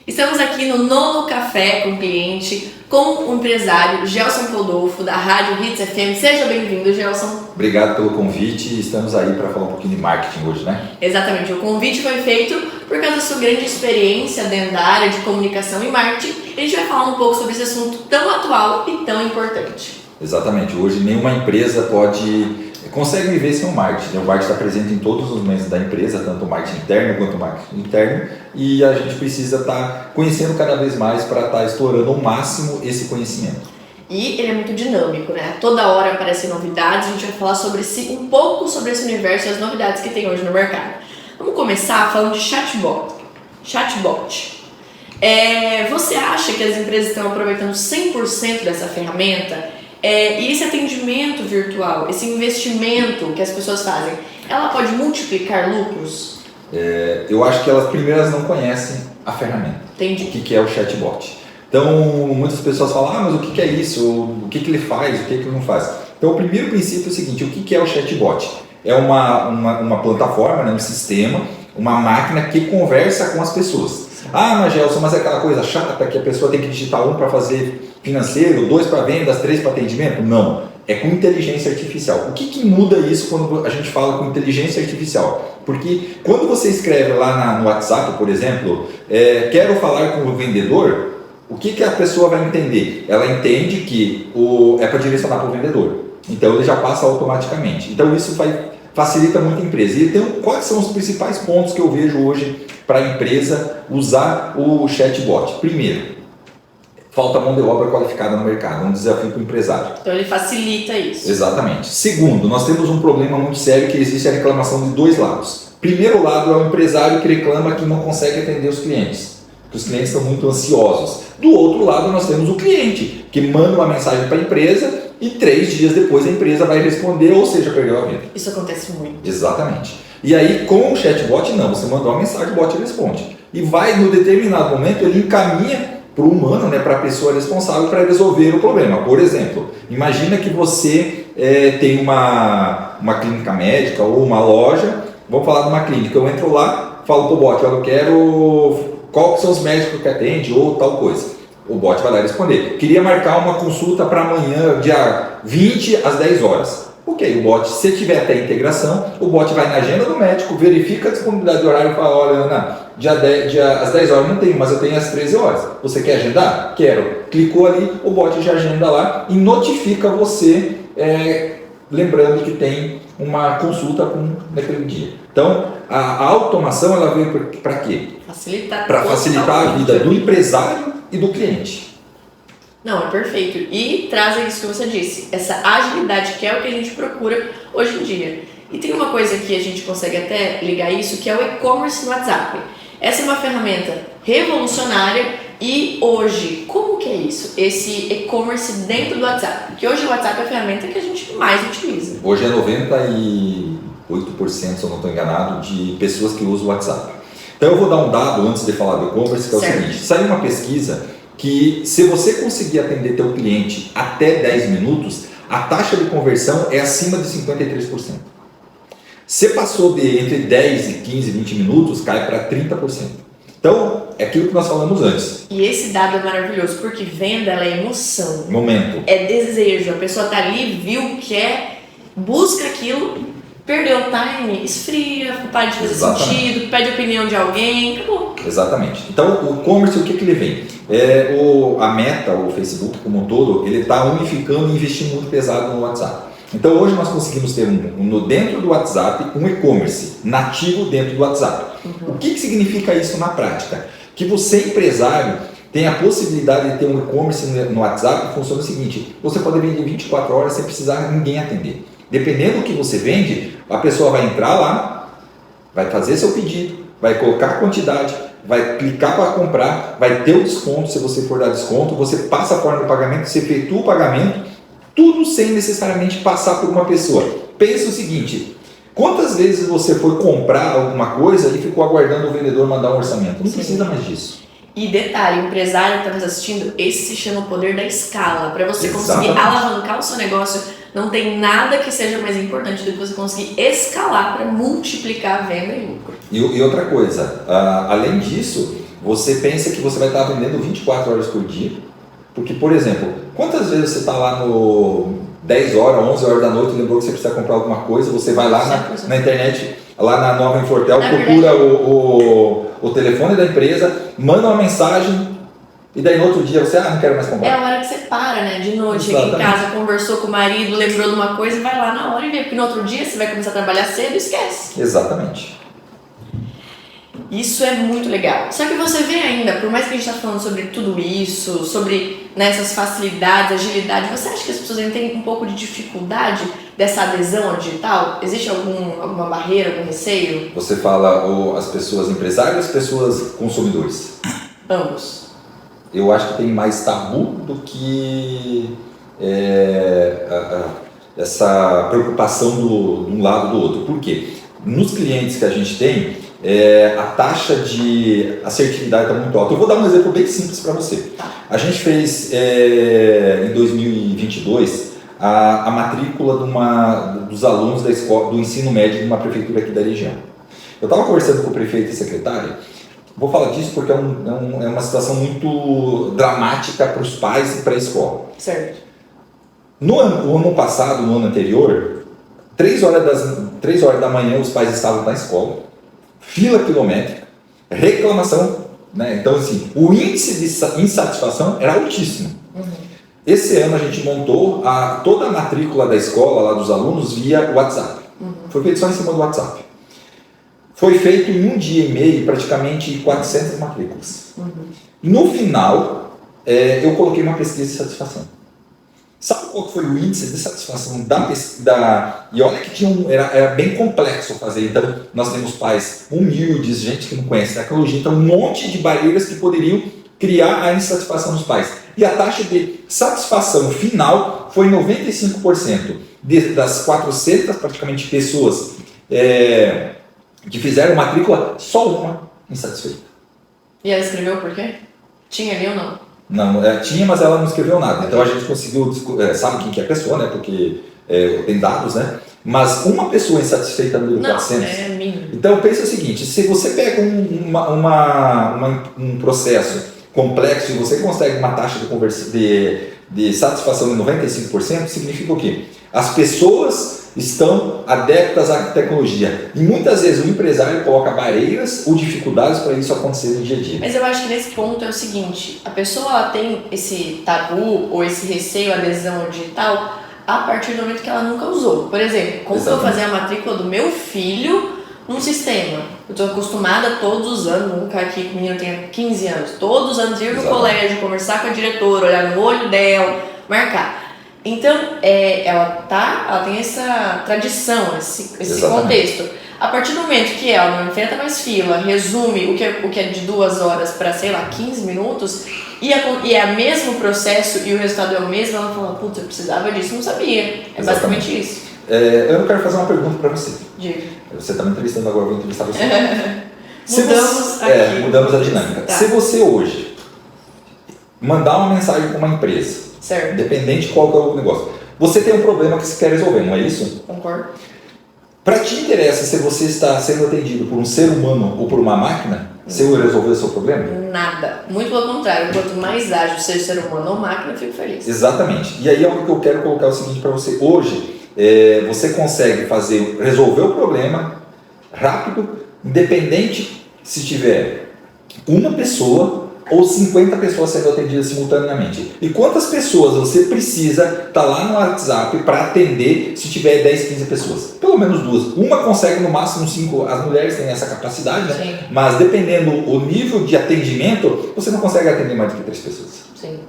Estamos aqui no Nono Café com Cliente, com o empresário Gelson Rodolfo, da Rádio Hits FM. Seja bem-vindo, Gelson. Obrigado pelo convite. Estamos aí para falar um pouquinho de marketing hoje, né? Exatamente. O convite foi feito por causa da sua grande experiência dentro da área de comunicação e marketing. A gente vai falar um pouco sobre esse assunto tão atual e tão importante. Exatamente. Hoje nenhuma empresa consegue viver sem o marketing. O marketing está presente em todos os momentos da empresa, tanto o marketing interno quanto o marketing interno, e a gente precisa estar conhecendo cada vez mais para estar explorando ao máximo esse conhecimento. E ele é muito dinâmico, né? Toda hora aparecem novidades, a gente vai falar um pouco sobre esse universo e as novidades que tem hoje no mercado. Vamos começar falando de chatbot. Você acha que as empresas estão aproveitando 100% dessa ferramenta? E esse atendimento virtual, esse investimento que as pessoas fazem, ela pode multiplicar lucros? Eu acho que elas primeiras não conhecem a ferramenta. Entendi. O que é o chatbot. Então, muitas pessoas falam, mas o que é isso? O que ele faz? O que ele não faz? Então, o primeiro princípio é o seguinte, o que é o chatbot? É uma plataforma, né, um sistema, uma máquina que conversa com as pessoas. Mas Gelson, mas é aquela coisa chata que a pessoa tem que digitar 1 para fazer financeiro, 2 para vendas, 3 para atendimento? Não, é com inteligência artificial. O que muda isso quando a gente fala com inteligência artificial? Porque quando você escreve lá no WhatsApp, por exemplo, quero falar com o vendedor, o que a pessoa vai entender? Ela entende que é para direcionar para o vendedor, então ele já passa automaticamente. Então isso facilita muito a empresa. E então, quais são os principais pontos que eu vejo hoje para a empresa usar o chatbot? Primeiro, falta mão de obra qualificada no mercado, é um desafio para o empresário. Então ele facilita isso. Exatamente. Segundo, nós temos um problema muito sério que existe a reclamação de dois lados. Primeiro lado é o empresário que reclama que não consegue atender os clientes, que os clientes estão muito ansiosos. Do outro lado nós temos o cliente, que manda uma mensagem para a empresa e 3 dias depois a empresa vai responder, ou seja, perdeu a venda. Isso acontece muito. Exatamente. E aí com o chatbot não, você mandou uma mensagem, o bot responde. E vai, no determinado momento, ele encaminha para o humano, né, para a pessoa responsável para resolver o problema. Por exemplo, imagina que você tem uma clínica médica ou uma loja, vamos falar de uma clínica, eu entro lá, falo para o bot, eu quero qual são os médicos que atende ou tal coisa. O bot vai lá responder. Queria marcar uma consulta para amanhã, dia 20 às 10 horas. Ok, o bot, se tiver até integração, o bot vai na agenda do médico, verifica a disponibilidade de horário e fala, olha Ana, às 10 horas não tenho, mas eu tenho às 13 horas. Você quer agendar? Quero. Clicou ali, o bot já agenda lá e notifica você, lembrando que tem uma consulta naquele dia. Então, a automação ela veio para quê? Para facilitar a vida do empresário e do cliente. Não, é perfeito. E traz isso que você disse, essa agilidade que é o que a gente procura hoje em dia. E tem uma coisa que a gente consegue até ligar isso, que é o e-commerce no WhatsApp. Essa é uma ferramenta revolucionária e hoje, como que é isso? Esse e-commerce dentro do WhatsApp? Porque hoje o WhatsApp é a ferramenta que a gente mais utiliza. Hoje é 98%, se eu não estou enganado, de pessoas que usam o WhatsApp. Então eu vou dar um dado antes de falar do e-commerce, que é o seguinte, saiu uma pesquisa que se você conseguir atender teu cliente até 10 minutos, a taxa de conversão é acima de 53%. Se passou entre 10 e 15, 20 minutos, cai para 30%. Então, é aquilo que nós falamos antes. E esse dado é maravilhoso, porque venda ela é emoção. Momento. É desejo. A pessoa está ali, viu, quer, busca aquilo, perdeu o time, esfria, para de fazer sentido, pede a opinião de alguém, acabou. Exatamente. Então, o e-commerce, o que ele vem? A Meta, o Facebook como um todo, ele está unificando e investindo muito pesado no WhatsApp. Então, hoje nós conseguimos ter dentro do WhatsApp um e-commerce nativo dentro do WhatsApp. O que significa isso na prática? Que você, empresário, tem a possibilidade de ter um e-commerce no WhatsApp que funciona o seguinte, você pode vender 24 horas sem precisar ninguém atender. Dependendo do que você vende, a pessoa vai entrar lá, vai fazer seu pedido, vai colocar a quantidade, vai clicar para comprar, vai ter o desconto se você for dar desconto, você passa a forma de pagamento, você efetua o pagamento, tudo sem necessariamente passar por uma pessoa. Pensa o seguinte, quantas vezes você foi comprar alguma coisa e ficou aguardando o vendedor mandar um orçamento? Não precisa mais disso. E detalhe, o empresário que está nos assistindo, esse se chama o poder da escala. Para você conseguir alavancar o seu negócio, não tem nada que seja mais importante do que você conseguir escalar para multiplicar a venda e lucro. E outra coisa, além disso, você pensa que você vai estar vendendo 24 horas por dia, porque, por exemplo, quantas vezes você está lá no 10 horas, 11 horas da noite, lembrou que você precisa comprar alguma coisa, você vai lá na internet, lá na Nova Infortel, procura o telefone da empresa, manda uma mensagem, e daí no outro dia você, não quero mais comprar. É a hora que você para, né? De noite, chega em casa, conversou com o marido, lembrou de uma coisa e vai lá na hora e vê, porque no outro dia você vai começar a trabalhar cedo e esquece. Exatamente. Isso é muito legal. Só que você vê ainda, por mais que a gente está falando sobre tudo isso, sobre essas facilidades, agilidade, você acha que as pessoas ainda têm um pouco de dificuldade dessa adesão ao digital? Existe alguma barreira, algum receio? Você fala as pessoas empresárias ou as pessoas consumidores? Ambos. Eu acho que tem mais tabu do que essa preocupação de um lado do outro. Por quê? Nos clientes que a gente tem, a taxa de assertividade está muito alta. Eu vou dar um exemplo bem simples para você. A gente fez em 2022 a matrícula dos alunos da escola, do ensino médio de uma prefeitura aqui da região. Eu estava conversando com o prefeito e secretária. Vou falar disso porque é uma situação muito dramática para os pais e para a escola. Certo. No ano passado, no ano anterior, 3 horas da manhã os pais estavam na escola, fila quilométrica, reclamação, né? Então assim, o índice de insatisfação era altíssimo. Esse ano a gente montou toda a matrícula da escola, lá dos alunos, via WhatsApp. Foi feito só em cima do WhatsApp. Foi feito em 1 dia e meio, praticamente 400 matrículas. No final, eu coloquei uma pesquisa de satisfação. Sabe qual foi o índice de satisfação e olha que era bem complexo fazer. Então, nós temos pais humildes, gente que não conhece tecnologia, então um monte de barreiras que poderiam criar a insatisfação dos pais. E a taxa de satisfação final foi 95%. Das 400 praticamente pessoas que fizeram matrícula, só uma insatisfeita. E ela escreveu por quê? Tinha ali ou não? Não, tinha, mas ela não escreveu nada. Então a gente conseguiu, sabe quem que é a pessoa, né? Porque tem dados, né? Mas uma pessoa insatisfeita no 400. É mínimo. Então pensa o seguinte: se você pega um processo complexo e você consegue uma taxa de satisfação de 95%, significa o quê? As pessoas estão adeptas à tecnologia. E muitas vezes o empresário coloca barreiras ou dificuldades para isso acontecer no dia a dia. Mas eu acho que nesse ponto é o seguinte: a pessoa ela tem esse tabu ou esse receio à adesão ao digital a partir do momento que ela nunca usou. Por exemplo, como eu vou fazer a matrícula do meu filho num sistema? Eu estou acostumada todos os anos, nunca aqui que o menino tenha 15 anos, todos os anos ir no colégio, conversar com a diretora, olhar no olho dela, marcar. Então, ela tem essa tradição, esse contexto. A partir do momento que ela não enfrenta mais fila, resume o que é de 2 horas para, 15 minutos, e é o mesmo processo e o resultado é o mesmo, ela fala, putz, eu precisava disso, não sabia. É basicamente isso. Eu quero fazer uma pergunta para você. Diga. Você está me entrevistando agora, eu vou entrevistar você. Mudamos a dinâmica. Tá. Se você hoje mandar uma mensagem para uma empresa, certo, independente de qual que é o negócio, você tem um problema que você quer resolver, não é isso? Concordo. Para ti interessa se você está sendo atendido por um ser humano ou por uma máquina, se eu resolver o seu problema? Nada. Muito pelo contrário. Quanto mais ágil seja ser humano ou máquina, eu fico feliz. Exatamente. E aí é o que eu quero colocar o seguinte para você. Hoje, você consegue resolver o problema rápido, independente se tiver uma pessoa ou 50 pessoas sendo atendidas simultaneamente. E quantas pessoas você precisa estar lá no WhatsApp para atender se tiver 10, 15 pessoas? Pelo menos 2. Uma consegue no máximo 5, as mulheres têm essa capacidade, né? Sim. Mas dependendo o nível de atendimento, você não consegue atender mais do que 3 pessoas. Sim.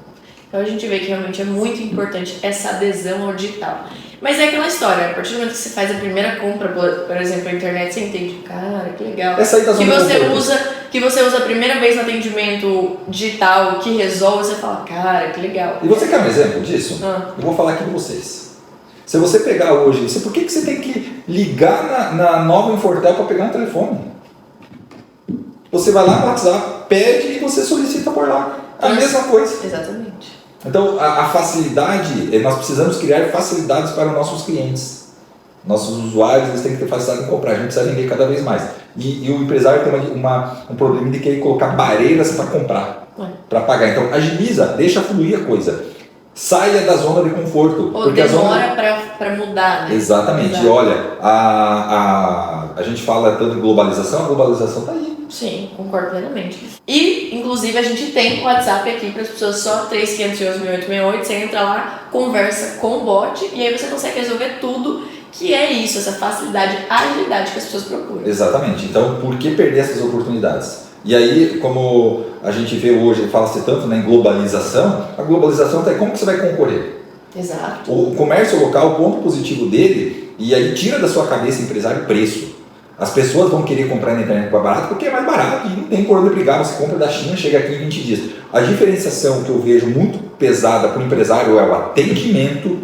Então a gente vê que realmente é muito importante essa adesão ao digital. Mas é aquela história, a partir do momento que você faz a primeira compra, por exemplo, na internet, você entende, cara, que legal. Essa aí tá que você usa a primeira vez no atendimento digital, que resolve, você fala, cara, que legal. E você quer um exemplo disso? Eu vou falar aqui com vocês. Se você pegar hoje, por que você tem que ligar na Nova Infortel para pegar um telefone? Você vai lá no WhatsApp, pede e você solicita por lá. A mesma coisa. Exatamente. Então, a facilidade, nós precisamos criar facilidades para os nossos clientes. Nossos usuários eles têm que ter facilidade em comprar, a gente precisa vender cada vez mais. E o empresário tem um problema de querer colocar barreiras para comprar, para pagar. Então agiliza, deixa fluir a coisa. Saia da zona de conforto. Ou demora para mudar, né? Exatamente. Exato. E olha, a gente fala tanto de globalização, a globalização está aí. Sim, concordo plenamente. E, inclusive, a gente tem o WhatsApp aqui para as pessoas, só 3511-6868, você entra lá, conversa com o bot e aí você consegue resolver tudo, que é isso, essa facilidade, agilidade que as pessoas procuram. Exatamente. Então, por que perder essas oportunidades? E aí, como a gente vê hoje, fala-se tanto em globalização, a globalização está aí, como que você vai concorrer? Exato. O comércio local, o ponto positivo dele, e aí tira da sua cabeça, empresário, preço. As pessoas vão querer comprar na internet mais barato porque é mais barato e não tem por onde brigar. Você compra da China, chega aqui em 20 dias. A diferenciação que eu vejo muito pesada para o empresário é o atendimento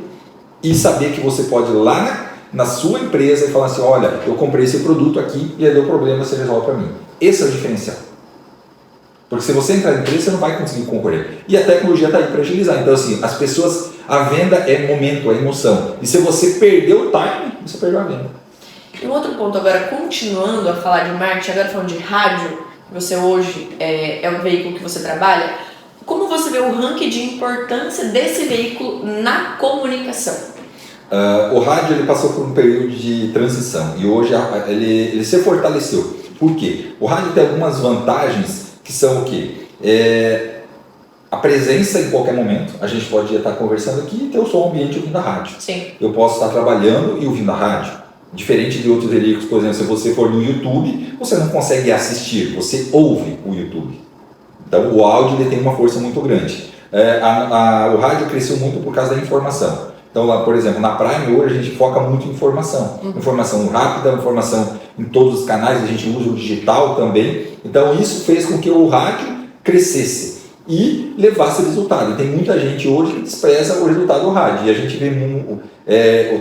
e saber que você pode ir lá na sua empresa e falar assim, olha, eu comprei esse produto aqui e aí deu problema, você resolve para mim. Esse é o diferencial. Porque se você entrar na empresa, você não vai conseguir concorrer. E a tecnologia está aí para agilizar. Então, assim, as pessoas, a venda é momento, é emoção. E se você perdeu o time, você perdeu a venda. E um outro ponto agora, continuando a falar de marketing, agora falando de rádio, que você hoje é o veículo que você trabalha, como você vê o ranking de importância desse veículo na comunicação? O rádio ele passou por um período de transição e hoje ele se fortaleceu. Por quê? O rádio tem algumas vantagens que são o quê? A presença em qualquer momento. A gente pode estar conversando aqui e ter o som ambiente ouvindo a rádio. Sim. Eu posso estar trabalhando e ouvindo a rádio. Diferente de outros veículos, por exemplo, se você for no YouTube, você não consegue assistir, você ouve o YouTube. Então o áudio ele tem uma força muito grande. O rádio cresceu muito por causa da informação. Então, lá, por exemplo, na Prime hoje a gente foca muito em informação. Informação rápida, informação em todos os canais, a gente usa o digital também. Então isso fez com que o rádio crescesse e levasse resultado. E tem muita gente hoje que despreza o resultado do rádio. E a gente vê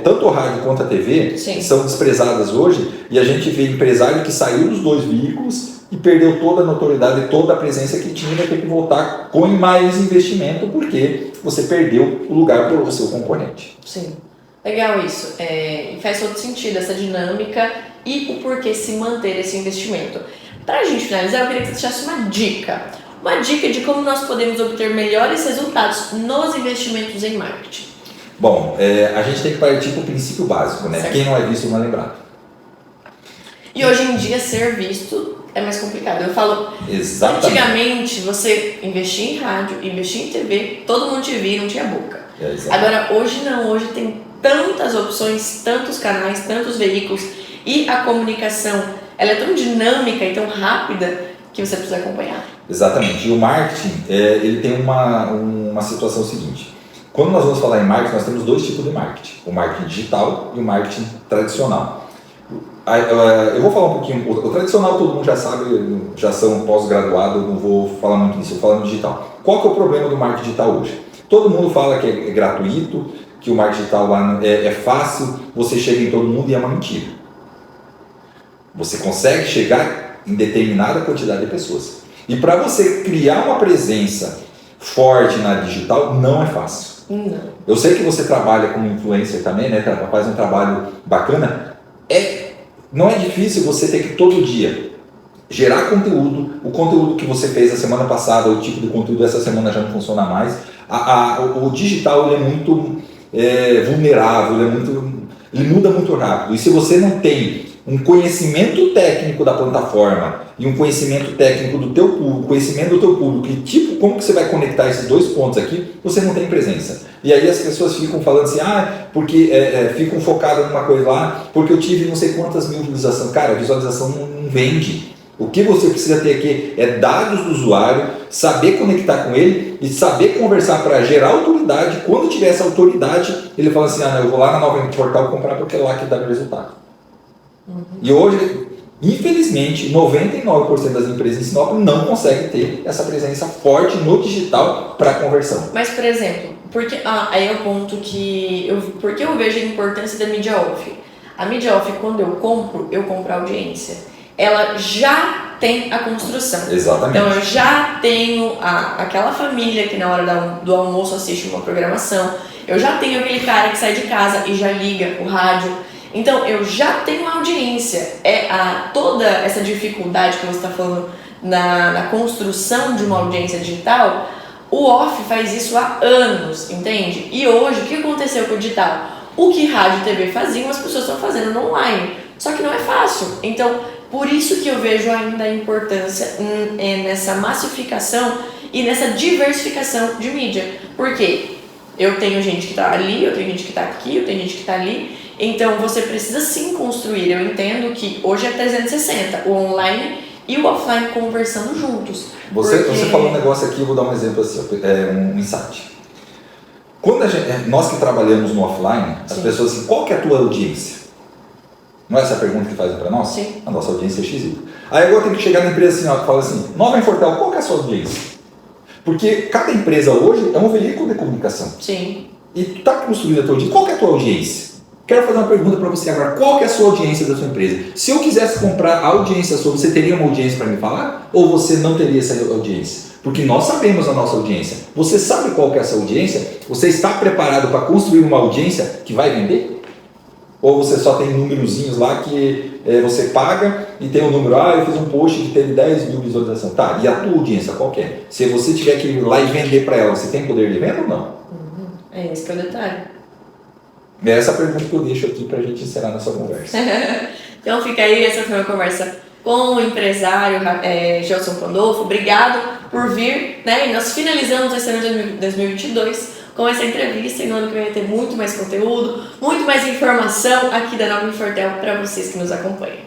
tanto o rádio quanto a TV são desprezadas hoje. E a gente vê empresário que saiu dos dois veículos e perdeu toda a notoriedade e toda a presença que tinha, vai ter que voltar com mais investimento porque você perdeu o lugar para o seu concorrente. Sim, legal isso. E faz todo sentido essa dinâmica e o porquê se manter esse investimento. Para a gente finalizar, eu queria que você deixasse uma dica. Uma dica de como nós podemos obter melhores resultados nos investimentos em marketing. Bom, a gente tem que partir para o princípio básico, né? Certo. Quem não é visto não é lembrado. E hoje em dia ser visto é mais complicado. Eu falo, Exatamente. Antigamente você investia em rádio, investia em TV, todo mundo te via e não tinha boca. Agora hoje não, hoje tem tantas opções, tantos canais, tantos veículos e a comunicação ela é tão dinâmica e tão rápida que você precisa acompanhar. Exatamente. E o marketing, ele tem uma situação seguinte. Quando nós vamos falar em marketing, nós temos dois tipos de marketing. O marketing digital e o marketing tradicional. Eu vou falar um pouquinho, o tradicional todo mundo já sabe, já são pós-graduados, eu não vou falar muito disso, eu vou falar no digital. Qual que é o problema do marketing digital hoje? Todo mundo fala que é gratuito, que o marketing digital lá é fácil, você chega em todo mundo e é uma mentira. Você consegue chegar em determinada quantidade de pessoas. E para você criar uma presença forte na digital, não é fácil. Não. Eu sei que você trabalha como influencer também, né? Faz um trabalho bacana. Não é difícil você ter que todo dia gerar conteúdo. O conteúdo que você fez a semana passada, o tipo de conteúdo dessa semana já não funciona mais. O digital ele é muito vulnerável, ele muda muito rápido. E se você não tem um conhecimento técnico da plataforma e um conhecimento técnico do teu público, conhecimento do teu público e como que você vai conectar esses dois pontos aqui, você não tem presença. E aí as pessoas ficam falando assim, porque ficam focadas numa coisa lá, porque eu tive não sei quantas mil visualizações. Cara, a visualização não vende. O que você precisa ter aqui é dados do usuário, saber conectar com ele e saber conversar para gerar autoridade. Quando tiver essa autoridade, ele fala assim, eu vou lá na Nova Portal comprar porque é lá que dá meu resultado. E hoje, infelizmente, 99% das empresas em Sinop não conseguem ter essa presença forte no digital para conversão. Mas, por exemplo, aí é o ponto porque eu vejo a importância da mídia off. A mídia off, quando eu compro a audiência. Ela já tem a construção. Exatamente. Então eu já tenho aquela família que na hora do almoço assiste uma programação. Eu já tenho aquele cara que sai de casa e já liga o rádio. Então, eu já tenho uma audiência. Toda essa dificuldade que você está falando na construção de uma audiência digital, o off faz isso há anos, entende? E hoje, o que aconteceu com o digital? O que rádio e TV faziam, as pessoas estão fazendo no online. Só que não é fácil. Então, por isso que eu vejo ainda a importância nessa massificação e nessa diversificação de mídia. Por quê? Eu tenho gente que está ali, eu tenho gente que está aqui, eu tenho gente que está ali. Então, você precisa sim construir. Eu entendo que hoje é 360, o online e o offline conversando juntos. Você falou um negócio aqui, eu vou dar um exemplo assim, um insight. Quando nós que trabalhamos no offline, as pessoas assim, qual que é a tua audiência? Não é essa a pergunta que fazem para nós? Sim. A nossa audiência é XY. Aí agora tem que chegar na empresa assim, ó, que fala assim, Nova Infortel, qual que é a sua audiência? Porque cada empresa hoje é um veículo de comunicação. Sim. E tu está construindo a tua audiência, qual que é a tua audiência? Quero fazer uma pergunta para você agora, qual que é a sua audiência da sua empresa? Se eu quisesse comprar a audiência sua, você teria uma audiência para me falar? Ou você não teria essa audiência? Porque nós sabemos a nossa audiência. Você sabe qual que é essa audiência? Você está preparado para construir uma audiência que vai vender? Ou você só tem númerozinhos lá que você paga e tem um número, eu fiz um post que teve 10 mil visualizações. Tá, e a tua audiência qual que é? Se você tiver que ir lá e vender para ela, você tem poder de venda ou não? É esse que é o detalhe. É essa a pergunta que eu deixo aqui para a gente encerrar nossa conversa. Então fica aí, essa foi uma conversa com o empresário Gelson Pandolfo. Obrigado por vir, né? E nós finalizamos esse ano de 2022 com essa entrevista, e no ano que vem vai ter muito mais conteúdo, muito mais informação aqui da Nova Infortel para vocês que nos acompanham.